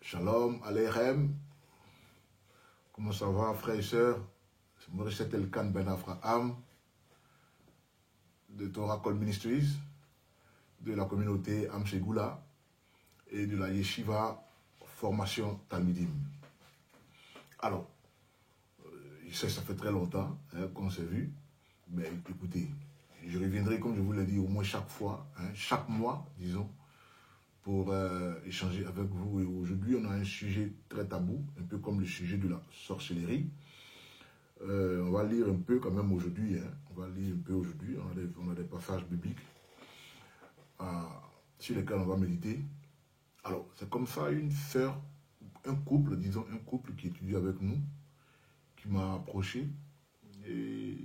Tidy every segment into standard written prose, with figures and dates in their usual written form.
Shalom, Alechem. Comment ça va, frères et sœurs? C'est Maurice Elkan Ben Avraham de Torah Call Ministries, de la communauté Amshegoula et de la Yeshiva Formation Talmidim. Alors, je sais que ça fait très longtemps qu'on s'est vu, mais écoutez, je reviendrai, comme je vous l'ai dit, au moins chaque fois, chaque mois, disons, pour échanger avec vous. Et aujourd'hui, on a un sujet très tabou, un peu comme le sujet de la sorcellerie. On va lire un peu quand même aujourd'hui, on va lire un peu aujourd'hui, on a des passages bibliques sur lesquels on va méditer. Alors, c'est comme ça, une sœur, un couple, disons, un couple qui étudie avec nous, qui m'a approché, et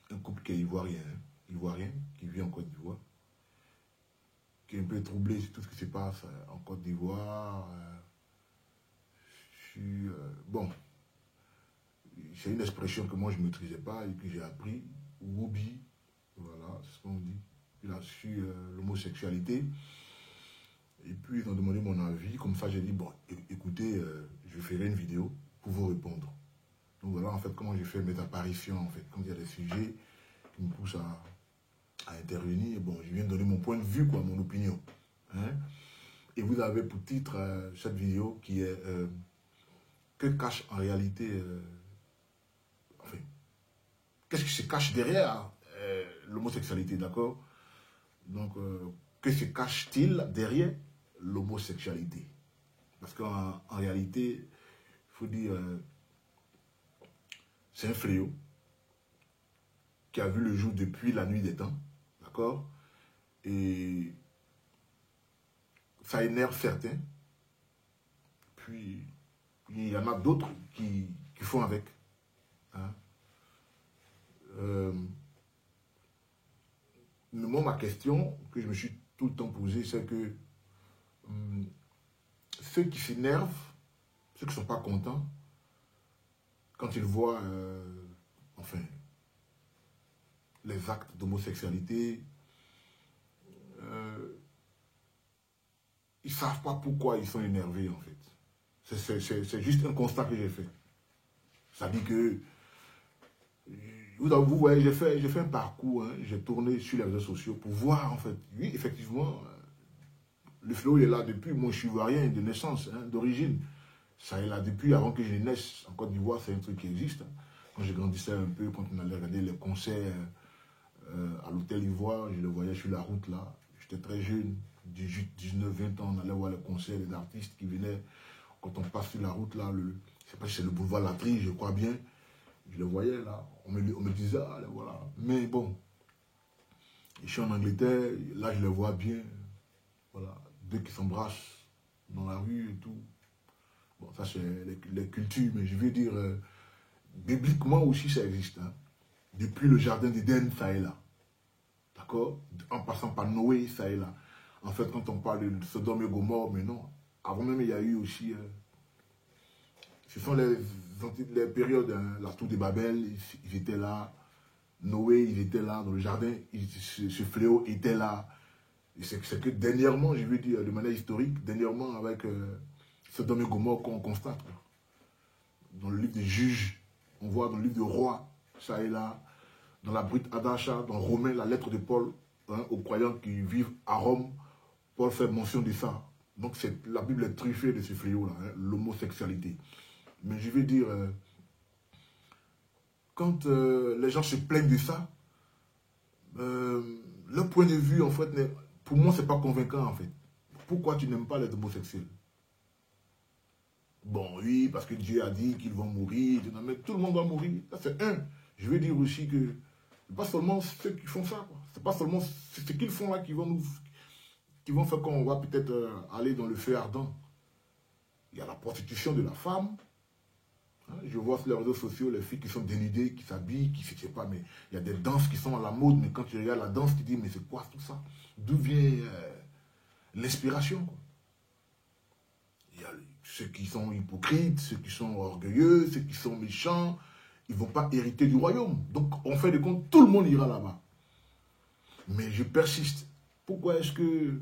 un couple qui est ivoirien, qui vit en Côte d'Ivoire, qui est un peu troublé sur tout ce qui se passe en Côte d'Ivoire. Bon, c'est une expression que moi je ne maîtrisais pas et que j'ai appris, Wobi, voilà, c'est ce qu'on dit. Il a su l'homosexualité. Et puis ils ont demandé mon avis, comme ça j'ai dit, bon, écoutez, je ferai une vidéo pour vous répondre. Donc voilà en fait comment j'ai fait mes apparitions, en fait, quand il y a des sujets qui me poussent à intervenir. Bon, je viens de donner mon point de vue, quoi, mon opinion. Et vous avez pour titre cette vidéo qui est que cache en réalité, enfin, qu'est-ce qui se cache derrière l'homosexualité, d'accord? Donc, que se cache-t-il derrière l'homosexualité? Parce qu'en réalité, il faut dire, c'est un fléau qui a vu le jour depuis la nuit des temps, d'accord? Et ça énerve certains, puis il y en a d'autres qui font avec. Moi, ma question que je me suis tout le temps posée, c'est que ceux qui s'énervent, ceux qui ne sont pas contents, quand ils voient enfin, les actes d'homosexualité, ils ne savent pas pourquoi ils sont énervés, en fait. C'est juste un constat que j'ai fait. Ça dit que, vous voyez, j'ai fait un parcours, j'ai tourné sur les réseaux sociaux pour voir, en fait, oui, effectivement, le fléau, il est là depuis, moi je suis ivoirien de naissance, d'origine. Ça est là depuis avant que je naisse. En Côte d'Ivoire, c'est un truc qui existe. Quand je grandissais un peu, quand on allait regarder les concerts à l'hôtel Ivoire, je le voyais sur la route là. J'étais très jeune, 18, 19, 20 ans, on allait voir les concerts des artistes qui venaient. Quand on passe sur la route là, je ne sais pas si c'est le boulevard Latry, je crois bien. Je le voyais là, on me disait, ah, voilà. Mais bon, je suis en Angleterre, là je le vois bien. Voilà, deux qui s'embrassent dans la rue et tout. Bon, ça c'est les cultures, mais je veux dire, bibliquement aussi ça existe. Depuis le jardin d'Éden, ça est là. D'accord? En passant par Noé, ça est là. En fait, quand on parle de Sodome et Gomorrhe, mais non. Avant même, il y a eu aussi... ce sont les périodes, la tour de Babel, ils étaient là. Noé, ils étaient là. Dans le jardin, ce fléau était là. C'est que dernièrement, je veux dire, de manière historique, dernièrement, avec Sodome et Gomorrhe qu'on constate. Dans le livre des juges, on voit dans le livre des rois, ça est là. Dans la Brite Adacha, dans Romains, la lettre de Paul, aux croyants qui vivent à Rome, Paul fait mention de ça. Donc la Bible est truffée de ce fléau-là, l'homosexualité. Mais je veux dire, quand les gens se plaignent de ça, leur point de vue, en fait, pour moi, c'est pas convaincant, en fait. Pourquoi tu n'aimes pas les homosexuels? Bon, oui, parce que Dieu a dit qu'ils vont mourir, mais tout le monde va mourir. Ça, c'est un. Je veux dire aussi que c'est pas seulement ceux qui font ça, c'est pas seulement ce qu'ils font là qui vont faire qu'on va peut-être aller dans le feu ardent. Il y a la prostitution de la femme. Je vois sur les réseaux sociaux les filles qui sont dénudées, qui s'habillent, qui ne sais pas, mais il y a des danses qui sont à la mode, mais quand tu regardes la danse, tu te dis, mais c'est quoi tout ça? D'où vient l'inspiration? Il y a ceux qui sont hypocrites, ceux qui sont orgueilleux, ceux qui sont méchants, ils ne vont pas hériter du royaume. Donc, en fait de compte, tout le monde ira là-bas. Mais je persiste. Pourquoi est-ce que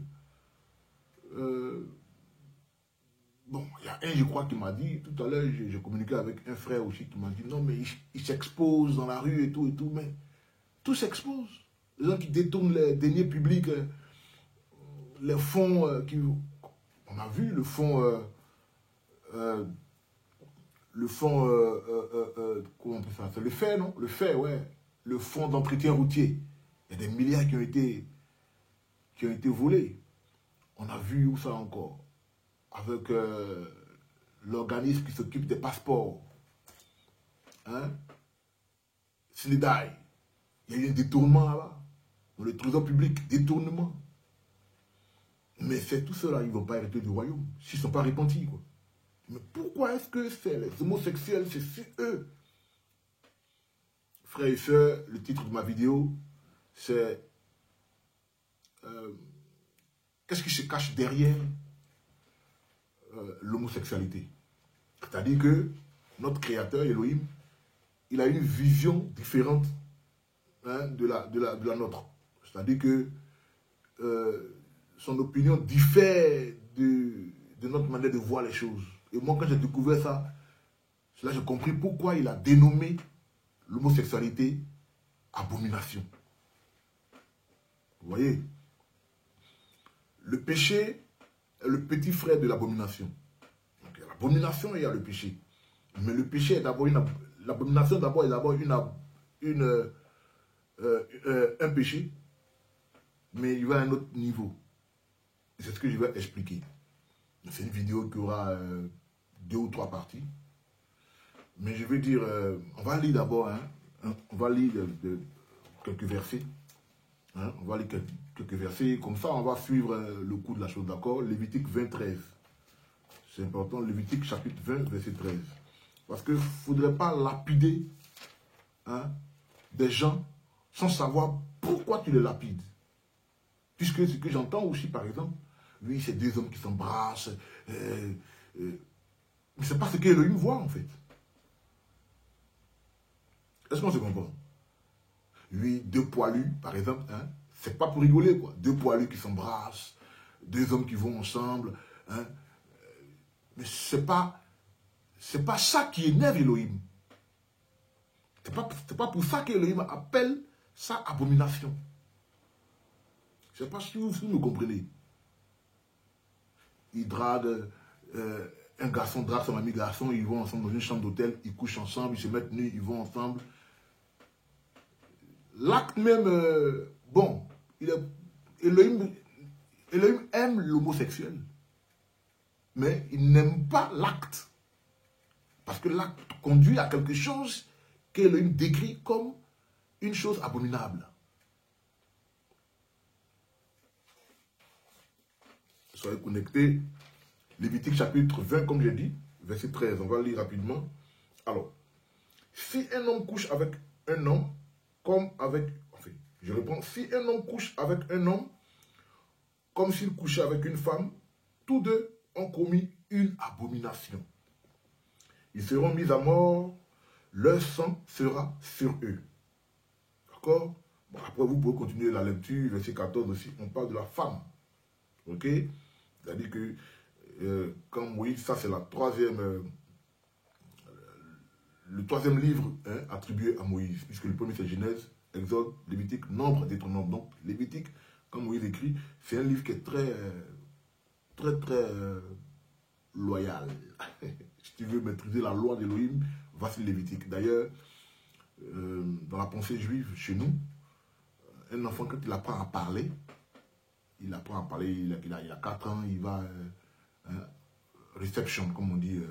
Bon, il y a un, je crois, qui m'a dit, tout à l'heure, j'ai communiqué avec un frère aussi qui m'a dit, non, mais il s'expose dans la rue et tout, mais tout s'expose. Les gens qui détournent les deniers publics, les fonds on a vu le fonds, comment on peut faire ça? Le fait, non? Le fait, ouais. Le fonds d'entretien routier. Il y a des milliards qui ont été volés. On a vu où ça encore? Avec l'organisme qui s'occupe des passeports. Hein? Sinidaï. Il y a eu un détournement là-bas. Dans le trésor public, détournement. Mais c'est tout cela, ils ne vont pas hériter du royaume. S'ils ne sont pas repentis, quoi. Mais pourquoi est-ce que c'est les homosexuels, c'est eux? Frères et sœurs, le titre de ma vidéo, c'est qu'est-ce qui se cache derrière l'homosexualité? C'est-à-dire que notre créateur, Elohim, il a une vision différente, hein, de la nôtre. C'est-à-dire que son opinion diffère de notre manière de voir les choses. Et moi, quand j'ai découvert ça, là j'ai compris pourquoi il a dénommé l'homosexualité abomination. Vous voyez? Le péché est le petit frère de l'abomination. Il y a l'abomination et il y a le péché. Mais le péché est d'abord une... L'abomination d'abord est d'abord un péché, mais il va à un autre niveau. C'est ce que je vais expliquer. C'est une vidéo qui aura 2 ou 3 parties. Mais je veux dire, on va lire d'abord, hein, on va lire quelques versets. Hein, on va lire quelques versets. Comme ça, on va suivre le cours de la chose, d'accord? Lévitique 20, 13. C'est important, Lévitique chapitre 20, verset 13. Parce qu'il ne faudrait pas lapider, hein, des gens sans savoir pourquoi tu les lapides. Puisque ce que j'entends aussi, par exemple, oui, c'est 2 hommes qui s'embrassent. Mais ce n'est pas ce qu'Elohim voit, en fait. Est-ce qu'on se comprend? Oui, 2 poilus, par exemple, hein, c'est pas pour rigoler, quoi. 2 poilus qui s'embrassent, 2 hommes qui vont ensemble. Hein, mais c'est pas ça qui énerve Elohim. C'est pas pour ça qu'Elohim appelle ça abomination. Je ne sais pas si vous me comprenez. Il drague, un garçon drague son ami garçon, ils vont ensemble dans une chambre d'hôtel, ils couchent ensemble, ils se mettent nus, ils vont ensemble. L'acte même, bon, Elohim aime l'homosexuel, mais il n'aime pas l'acte. Parce que l'acte conduit à quelque chose qu'Elohim décrit comme une chose abominable. Soyez connectés. Lévitique chapitre 20, comme j'ai dit, verset 13. On va lire rapidement. Alors, si un homme couche avec un homme, comme avec... Enfin, je réponds, si un homme couche avec un homme, comme s'il couchait avec une femme, tous deux ont commis une abomination. Ils seront mis à mort, leur sang sera sur eux. D'accord? Bon, après, vous pouvez continuer la lecture, verset 14 aussi. On parle de la femme. Ok? C'est-à-dire que quand Moïse, ça c'est la le troisième livre, hein, attribué à Moïse, puisque le premier c'est Genèse, Exode, Lévitique, Nombre, Deutéronome. Donc Lévitique, quand Moïse écrit, c'est un livre qui est très loyal. Si tu veux maîtriser la loi d'Élohim, voici Lévitique. D'ailleurs, dans la pensée juive, chez nous, un enfant, quand il apprend à parler, il a 4 ans, il va, reception, comme on dit,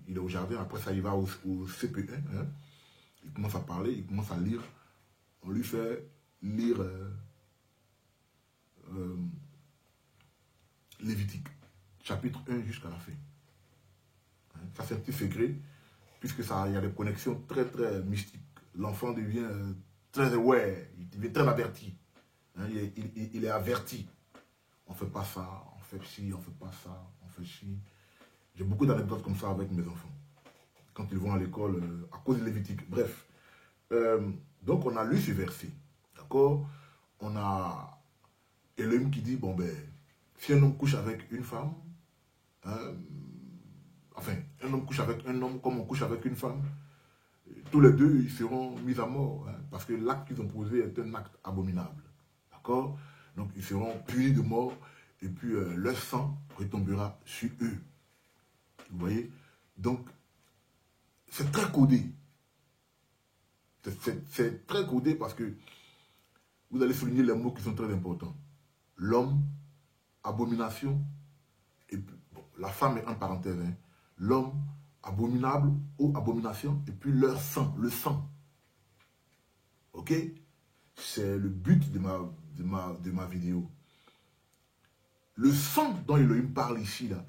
il est au jardin, après ça, il va au CP1, hein, il commence à parler, il commence à lire, on lui fait lire Lévitique, chapitre 1 jusqu'à la fin. Hein, ça, c'est un petit secret, puisque il y a des connexions très, très mystiques. L'enfant devient très aware, il devient très averti. Hein, il est averti. On ne fait pas ça, on fait ci, on ne fait pas ça, on fait ci. J'ai beaucoup d'anecdotes comme ça avec mes enfants. Quand ils vont à l'école, à cause de Lévitique. Bref. Donc, on a lu ce verset. D'accord? On a Elohim qui dit, bon ben, si un homme couche avec une femme, hein, enfin, un homme couche avec un homme comme on couche avec une femme, tous les deux, ils seront mis à mort, hein, parce que l'acte qu'ils ont posé est un acte abominable. D'accord? Donc, ils seront punis de mort, et puis leur sang retombera sur eux. Vous voyez? Donc, c'est très codé. C'est très codé parce que vous allez souligner les mots qui sont très importants. L'homme, abomination, et puis, bon, la femme est en parenthèse. Hein. L'homme, abominable ou abomination, et puis leur sang, le sang. Ok? C'est le but de ma vidéo. Le sang dont Elohim parle ici, là,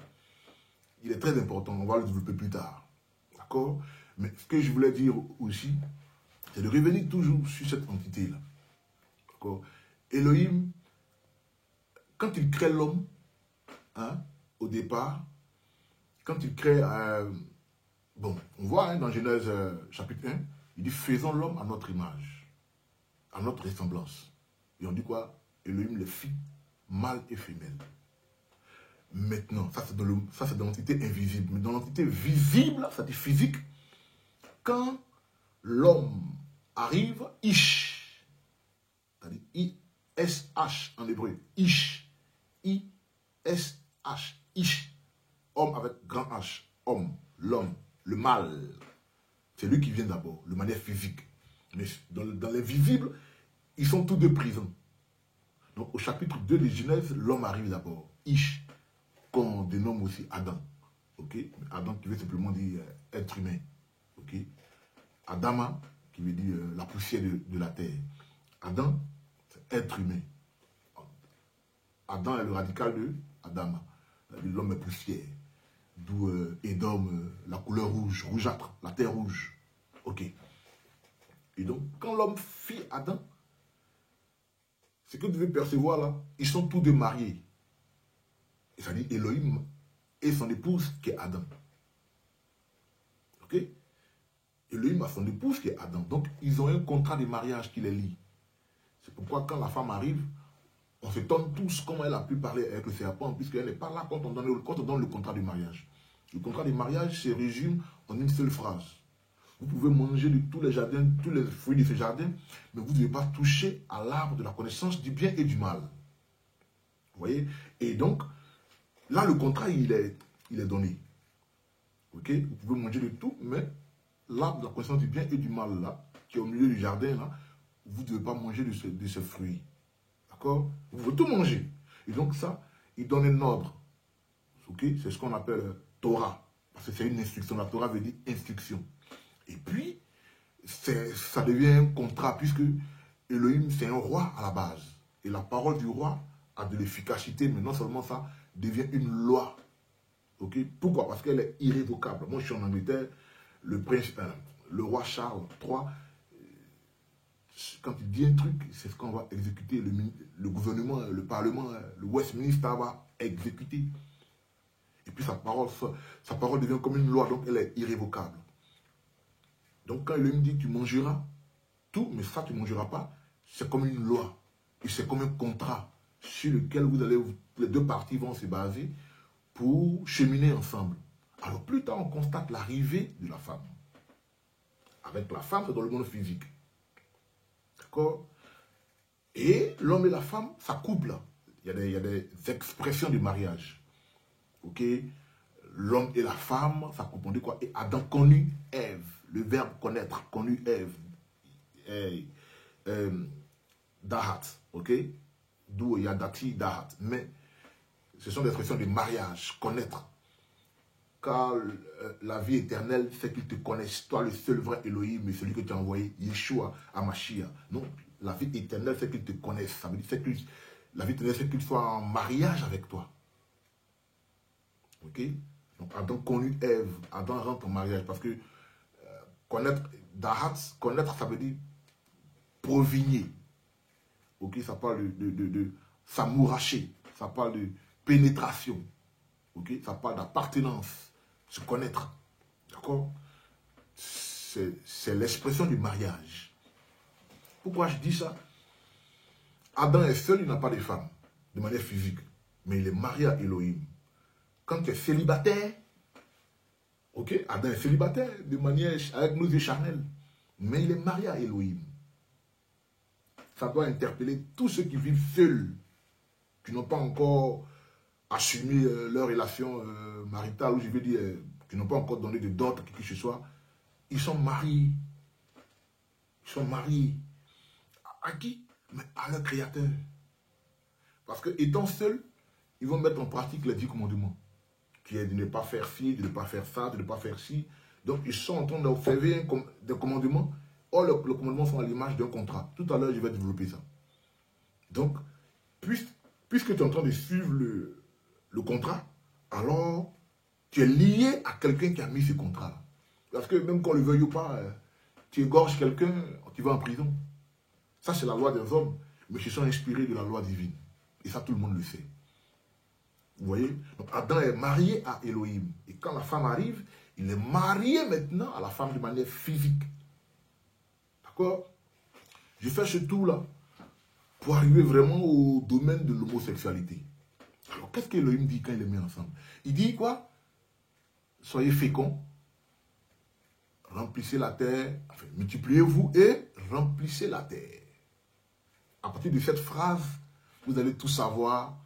il est très important. On va le développer plus tard. D'accord? Mais ce que je voulais dire aussi, c'est de revenir toujours sur cette entité-là. D'accord? Elohim, quand il crée l'homme, hein, au départ, quand il crée... bon, on voit hein, dans Genèse chapitre 1, il dit « Faisons l'homme à notre image, à notre ressemblance. » Et on dit quoi? Elohim les fit, mâle et femelle. Maintenant, ça c'est dans l'entité invisible. Mais dans l'entité visible, c'est-à-dire physique, quand l'homme arrive, Ish, c'est-à-dire I-S-H en hébreu, Ish, I-S-H, Ish, homme avec grand H, homme, l'homme, le mâle, c'est lui qui vient d'abord, de manière physique. Mais dans les visibles, ils sont tous deux présents. Donc au chapitre 2 de Genèse, l'homme arrive d'abord, Ish, qu'on dénomme aussi Adam. Ok? Adam qui veut simplement dire être humain. Ok? Adama, qui veut dire la poussière de la terre. Adam, c'est être humain. Adam est le radical de Adama. L'homme est poussière. D'où Edom, la couleur rouge, rougeâtre, la terre rouge. Ok. Et donc, quand l'homme fit Adam, ce que vous devez percevoir là, ils sont tous deux mariés. C'est-à-dire Elohim et son épouse qui est Adam. Ok? Elohim a son épouse qui est Adam. Donc, ils ont un contrat de mariage qui les lie. C'est pourquoi quand la femme arrive, on s'étonne tous comment elle a pu parler avec le serpent, puisqu'elle n'est pas là quand on donne le contrat de mariage. Le contrat de mariage se résume en une seule phrase. Vous pouvez manger de tous les jardins, tous les fruits de ce jardin, mais vous ne devez pas toucher à l'arbre de la connaissance du bien et du mal. Vous voyez? Et donc, là, le contrat, il est donné. Ok? Vous pouvez manger de tout, mais l'arbre de la connaissance du bien et du mal, là, qui est au milieu du jardin, là, vous ne devez pas manger de ce fruit. D'accord? Vous pouvez tout manger. Et donc ça, il donne un ordre. Ok? C'est ce qu'on appelle Torah. Parce que c'est une instruction. La Torah veut dire instruction. Et puis, ça devient un contrat, puisque Elohim, c'est un roi à la base. Et la parole du roi a de l'efficacité, mais non seulement ça, devient une loi. Ok? Pourquoi? Parce qu'elle est irrévocable. Moi, je suis en Angleterre, le roi Charles III, quand il dit un truc, c'est ce qu'on va exécuter. Le gouvernement, le parlement, le Westminster va exécuter. Et puis sa parole devient comme une loi, donc elle est irrévocable. Donc quand il me dit tu mangeras tout, mais ça tu ne mangeras pas, c'est comme une loi. Et c'est comme un contrat sur lequel les deux parties vont se baser pour cheminer ensemble. Alors plus tard on constate l'arrivée de la femme. Avec la femme, c'est dans le monde physique. D'accord? Et l'homme et la femme, ça couple. Il y a des expressions du mariage. Ok? L'homme et la femme, ça couple. On dit quoi? Et Adam connut Ève. Le verbe connaître, connut Ève. Dahat. Ok? D'où il y a dati, dahat. Mais ce sont des expressions de mariage, connaître. Car la vie éternelle, c'est qu'ils te connaissent. Toi, le seul vrai Elohim, mais celui que tu as envoyé, Yeshua, Amashia. Non, la vie éternelle, c'est qu'ils te connaissent. Ça veut dire que la vie éternelle, c'est qu'ils soient en mariage avec toi. Ok? Donc, Adam connut Ève. Adam rentre en mariage. Parce que connaître, Dahat, connaître, ça veut dire provigner. Ok? Ça parle de s'amouracher. Ça parle de pénétration. Ok? Ça parle d'appartenance. Se connaître. D'accord? C'est l'expression du mariage. Pourquoi je dis ça? Adam est seul, il n'a pas de femme, de manière physique. Mais il est marié à Elohim. Quand tu es célibataire, Ok, Adam est célibataire de manière avec nos yeux charnels, mais il est marié à Elohim. Ça doit interpeller tous ceux qui vivent seuls, qui n'ont pas encore assumé leur relation maritale, ou je veux dire, qui n'ont pas encore donné de dot à qui que ce soit. Ils sont mariés. Ils sont mariés. À qui? Mais à leur créateur. Parce que étant seuls, ils vont mettre en pratique les 10 commandements. Qui est de ne pas faire ci, de ne pas faire ça, de ne pas faire ci. Donc ils sont en train d'observer des commandements. Or, les commandements sont à l'image d'un contrat. Tout à l'heure, je vais développer ça. Donc, puisque tu es en train de suivre le contrat, alors tu es lié à quelqu'un qui a mis ce contrat. Parce que même qu'on le veuille ou pas, tu égorges quelqu'un, tu vas en prison. Ça, c'est la loi des hommes, mais ils sont inspirés de la loi divine. Et ça, tout le monde le sait. Vous voyez? Donc, Adam est marié à Elohim. Et quand la femme arrive, il est marié maintenant à la femme de manière physique. D'accord? Je fais ce tour-là pour arriver vraiment au domaine de l'homosexualité. Alors, qu'est-ce qu'Elohim dit quand il les met ensemble? Il dit quoi? Soyez féconds, remplissez la terre, enfin, multipliez-vous et remplissez la terre. À partir de cette phrase, vous allez tout savoir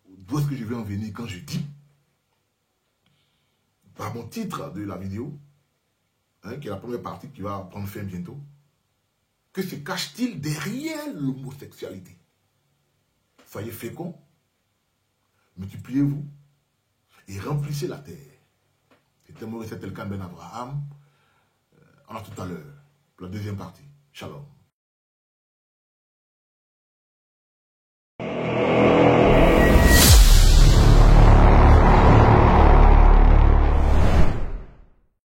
d'où est-ce que je vais en venir quand je dis, par mon titre de la vidéo, hein, qui est la première partie qui va prendre fin bientôt, que se cache-t-il derrière l'homosexualité? Soyez féconds, multipliez-vous et remplissez la terre. C'était Maurice Elkan Ben Abraham. À tout à l'heure, pour la deuxième partie. Shalom.